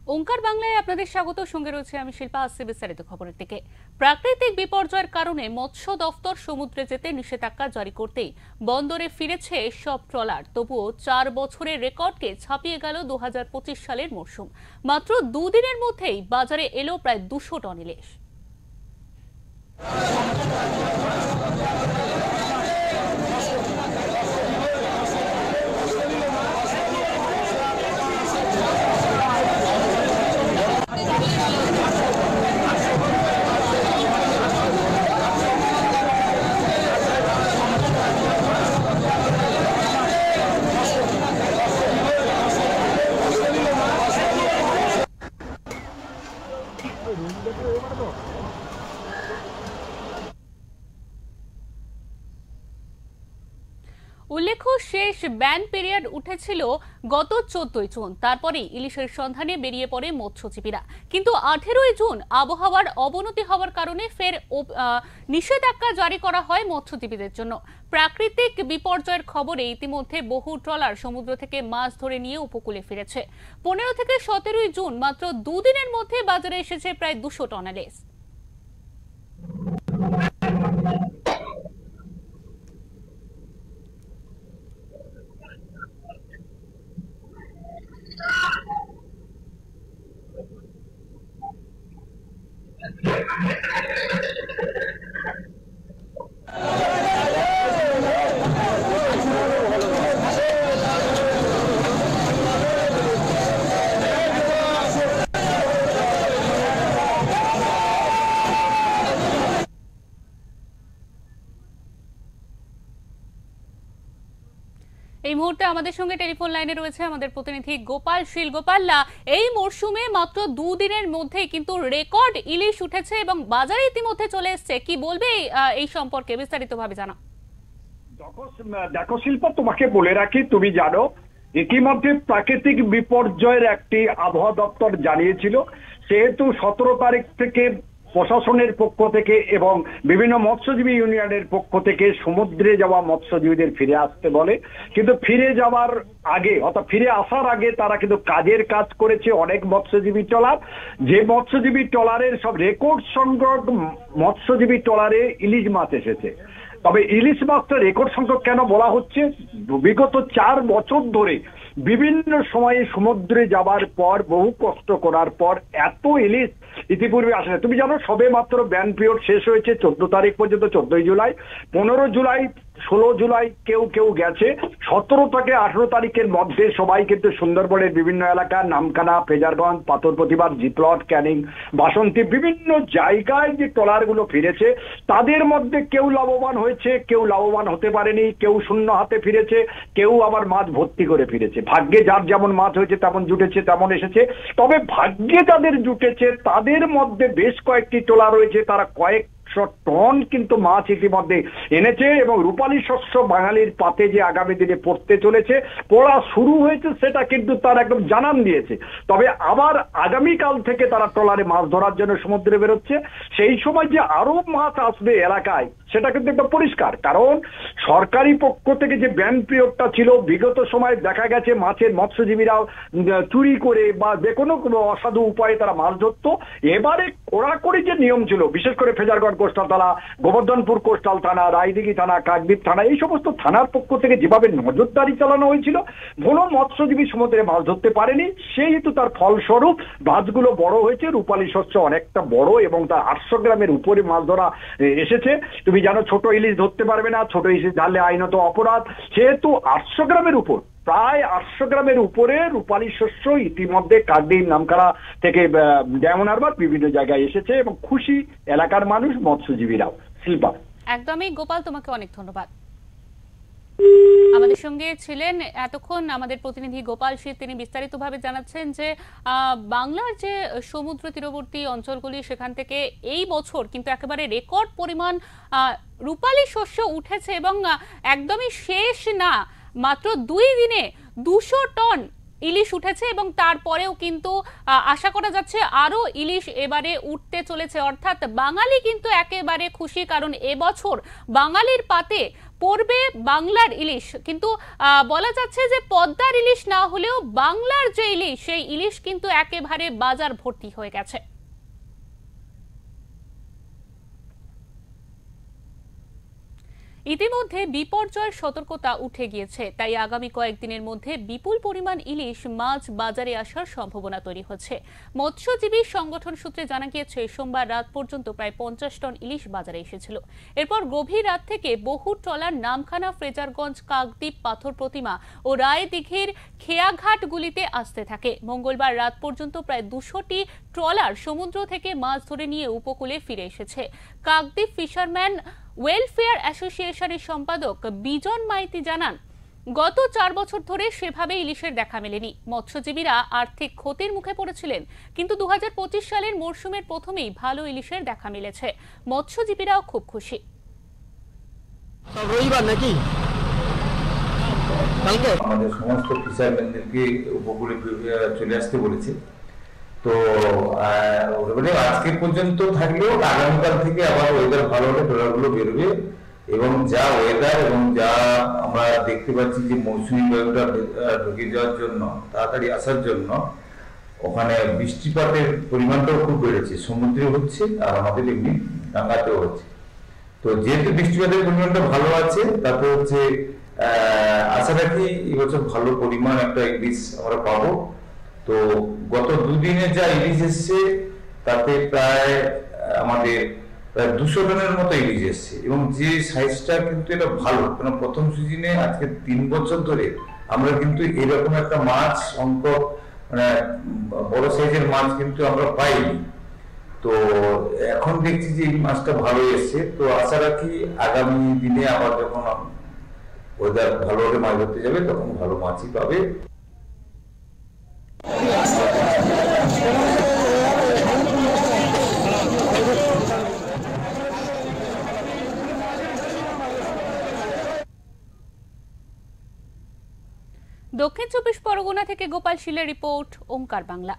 ওঙ্কার বাংলায় আপনাদের স্বাগত। সঙ্গে রয়েছে আমি শিল্পা। আসছে বিস্তারিত খবরের দিকে। প্রাকৃতিক বিপর্যয়ের কারণে মৎস্য দফতর সমুদ্রে যেতে নিষেধাজ্ঞা জারি করতেই বন্দরে ফিরেছে সব ট্রলার। তবুও 4 বছরের রেকর্ডকে ছাপিয়ে গেল 2025 সালের মরশুম। মাত্র দুদিনের মধ্যেই বাজারে এলো প্রায় 200 টন ইলিশ। উল্লেখ্য, শেষ ব্যান পিরিয়ড উঠেছিল গত 14 জুন। তারপরে ইলিশের সন্ধানে বেরিয়ে পড়ে মৎস্যজীবীরা। কিন্তু 18 জুন আবহাওয়ার অবনতি হওয়ার কারণে ফের নিষেধাজ্ঞা জারি করা হয় মৎস্যজীবীদের জন্য। প্রাকৃতিক বিপর্যয়ের খবরে ইতিমধ্যে বহু ট্রলার সমুদ্র থেকে মাছ ধরে নিয়ে উপকূলে ফিরেছে। 15 থেকে 17 জুন মাত্র দুদিনের মধ্যে বাজারে এসেছে প্রায় 200 টন ইলিশ। এই মুহূর্তে আমাদের সঙ্গে টেলিফোন লাইনে রয়েছে আমাদের প্রতিনিধি গোপাল শীল। গোপাল, এই মরশুমে মাত্র দুদিনের মধ্যে কিন্তু রেকর্ড ইলিশ উঠেছে এবং বাজারে ইতিমধ্যে চলে এসেছে। কি বলবে এই সম্পর্কে বিস্তারিতভাবে জানা? দেখো শিল্পা, তোমাকে বলে রাখি, তুমি জানো ইতিমধ্যে প্রাকৃতিক বিপর্যয়ের একটি আবহাওয়া দপ্তর জানিয়েছিল। সেহেতু 17 তারিখ থেকে প্রশাসনের পক্ষ থেকে এবং বিভিন্ন মৎস্যজীবী ইউনিয়নের পক্ষ থেকে সমুদ্রে যাওয়া মৎস্যজীবীদের ফিরে আসতে বলে। কিন্তু ফিরে যাওয়ার আগে অর্থাৎ ফিরে আসার আগে তারা কিন্তু কাজের কাজ করেছে অনেক মৎস্যজীবী ট্রলার। যে মৎস্যজীবী ট্রলারের সব রেকর্ড সংখ্যক মৎস্যজীবী ট্রলারে ইলিশ মাছ এসেছে। তবে ইলিশ মাছটা রেকর্ড সংখ্যক কেন বলা হচ্ছে? বিগত 4 বছর ধরে বিভিন্ন সময়ে সমুদ্রে যাবার পর বহু কষ্ট করার পর এত ইলিশ ইতিপূর্বে আসে না। তুমি জানো সবে মাত্র ব্যান পিরিয়ড শেষ হয়েছে 14 তারিখ পর্যন্ত, 14 জুলাই, 15 জুলাই, 16 জুলাই কেউ কেউ গেছে। 17 থেকে 18 তারিখের মধ্যে সবাই কিন্তু সুন্দরবনের বিভিন্ন এলাকা, নামখানা, ফ্রেজারগঞ্জ, পাথর প্রতিবাদ, জিপ্লট, ক্যানিং, বাসন্তী, বিভিন্ন জায়গায় যে ট্রলারগুলো ফিরেছে তাদের মধ্যে কেউ লাভবান হয়েছে, কেউ লাভবান হতে পারেনি, কেউ শূন্য হাতে ফিরেছে, কেউ আবার মাছ ভর্তি করে ফিরেছে। ভাগ্যে যার যেমন মাছ হয়েছে তেমন জুটেছে, তেমন এসেছে। তবে ভাগ্যে যাদের জুটেছে তাদের মধ্যে বেশ কয়েকটি ট্রলার রয়েছে, তারা কয়েক টন কিন্তু মাছ ইতিমধ্যে এনেছে এবং রূপালী শস্য বাঙালির পাতে যে আগামী দিনে পড়তে চলেছে, পড়া শুরু হয়েছে, সেটা কিন্তু তার একদম জানান দিয়েছে। তবে আবার আগামীকাল থেকে তারা ট্রলারে মাছ ধরার জন্য সমুদ্রে বেরোচ্ছে। সেই সময় যে আরো মাছ আসবে এলাকায় সেটা কিন্তু একটা পরিষ্কার, কারণ সরকারি পক্ষ থেকে যে ব্যান পিরিয়ডটা ছিল বিগত সময় দেখা গেছে মাছের মৎস্যজীবীরাও চুরি করে বা যে কোনো অসাধু উপায়ে তারা মাছ ধরতো। এবারে কড়াকড়ি যে নিয়ম ছিল, বিশেষ করে ফ্রেজারগঞ্জ কোস্টাল থানা, গোবর্ধনপুর কোস্টাল থানা, রায়দিঘি থানা, কাকদ্বীপ থানা, এই সমস্ত থানার পক্ষ থেকে যেভাবে নজরদারি চালানো হয়েছিল, কোনো মৎস্যজীবী সমুদ্রে মাছ ধরতে পারেনি। সেহেতু তার ফলস্বরূপ মাছগুলো বড় হয়েছে, রূপালী শস্য অনেকটা বড় এবং তার 800 গ্রামের উপরে মাছ ধরা এসেছে। তুমি জানো ছোট ইলিশ ধরতে পারবে না, ছোট ইলিশ ধরলে আইনত অপরাধ। সেহেতু 800 গ্রামের উপর, প্রায় 800 গ্রামের উপরে রূপালী শস্য ইতিমধ্যে কাকদ্বীপ, নামখানা থেকে ডায়মন্ড হারবার বিভিন্ন জায়গায় এসেছে এবং খুশি এলাকার মানুষ, মৎস্যজীবীরাও। শিল্পা, একদমই। গোপাল, তোমাকে অনেক ধন্যবাদ। আমাদের সঙ্গে ছিলেন এতক্ষণ আমাদের প্রতিনিধি গোপাল শীল। তিনি বিস্তারিতভাবে জানাচ্ছেন যে বাংলার যে সমুদ্র তীরবর্তী অঞ্চলগুলি সেখান থেকে এই বছর কিন্তু একেবারে রেকর্ড পরিমাণ রূপালী শস্য উঠেছে এবং একদমই শেষ না, মাত্র 2 দিনে 200 টন ইলিশ উঠেছে এবং তারপরেও কিন্তু আশা করা যাচ্ছে আরো ইলিশ এবারে উঠতে চলেছে। অর্থাৎ বাঙালি কিন্তু একেবারে খুশি, কারণ এবছর বাঙালির পাতে পড়বে বাংলার ইলিশ, কিন্তু বলা যাচ্ছে যে পদ্মার ইলিশ না হলেও বাংলার যে ইলিশ সেই ইলিশ কিন্তু একেবারে বাজার ভর্তি হয়ে গেছে। ইতিমধ্যে বিপর্যয়ের সতর্কতা উঠে গিয়েছে, তাই আগামী কয়েকদিনের মধ্যে বিপুল পরিমাণ ইলিশ মাছ বাজারে আসার সম্ভাবনা তৈরি হচ্ছে। মৎস্যজীবী সংগঠন সূত্রে জানা গিয়েছে সোমবার রাত পর্যন্ত প্রায় 50 টন ইলিশ বাজারে এসেছিল। এরপর গভীর রাত থেকে বহু ট্রলার নামখানা, ফ্রেজারগঞ্জ, কাকদ্বীপ, পাথর প্রতিমা ও রায়দিঘির খেয়াঘাটগুলিতে আসতে থাকে। মঙ্গলবার রাত পর্যন্ত প্রায় 200টি ট্রলার সমুদ্র থেকে মাছ ধরে নিয়ে উপকূলে ফিরে এসেছে। কাকদ্বীপ ফিশারম্যান ওয়েলফেয়ার অ্যাসোসিয়েশনের সম্পাদক বিজন মাইতি জানান, গত 4 বছর ধরে সেভাবে ইলিশের দেখা মেলেনি। মৎস্যজীবীরা আর্থিক ক্ষতির মুখে পড়েছিলেন, কিন্তু 2025 সালের মরশুমের প্রথমেই ভালো ইলিশের দেখা মিলেছে। মৎস্যজীবীরাও খুব খুশি। রবিবার নাকি আমাদের সমস্ত ফিশারম্যানদেরকে উপকূলে চলে আসতে বলেছে। তো আজকে পর্যন্ত থাকলেও আগামীকাল থেকে আবার ওয়েদার ভালো হলে ট্রলারগুলো বেরোবে, এবং যা ওয়েদার এবং যা আমরা দেখতে পাচ্ছি যে মৌসুমী বায়ুটা ঢুকে যাওয়ার জন্য, তাড়াতাড়ি আসার জন্য ওখানে বৃষ্টিপাতের পরিমাণটাও খুব বেড়েছে। সমুদ্রে হচ্ছে আর আমাদের এমনি ডাঙ্গাতেও হচ্ছে। তো যেহেতু বৃষ্টিপাতের পরিমাণটা ভালো আছে, তাতে হচ্ছে আশা রাখি এবছর ভালো পরিমাণ একটা ইলিশ আমরা পাবো। তো গত দুদিনে যা ইলিশ এসছে তাতে প্রায় আমাদের প্রায় 200 টনের মতো ইলিশ এসছে, এবং যে সাইজটা কিন্তু এটা ভালো, কারণ প্রথম সিজনে আজকে 3 বছর ধরে আমরা কিন্তু এরকম একটা মাছ সংখ্যক মানে বড় সাইজের মাছ কিন্তু আমরা পাইনি। তো এখন দেখছি যে এই মাছটা ভালো এসছে। তো আশা রাখি আগামী দিনে আবার যখন ওয়েদার ভালো হলে মাছ ধরতে যাবে তখন ভালো মাছই পাবে। দক্ষিণ 24 পরগনা থেকে গোপাল শীলের রিপোর্ট, ওঙ্কার বাংলা।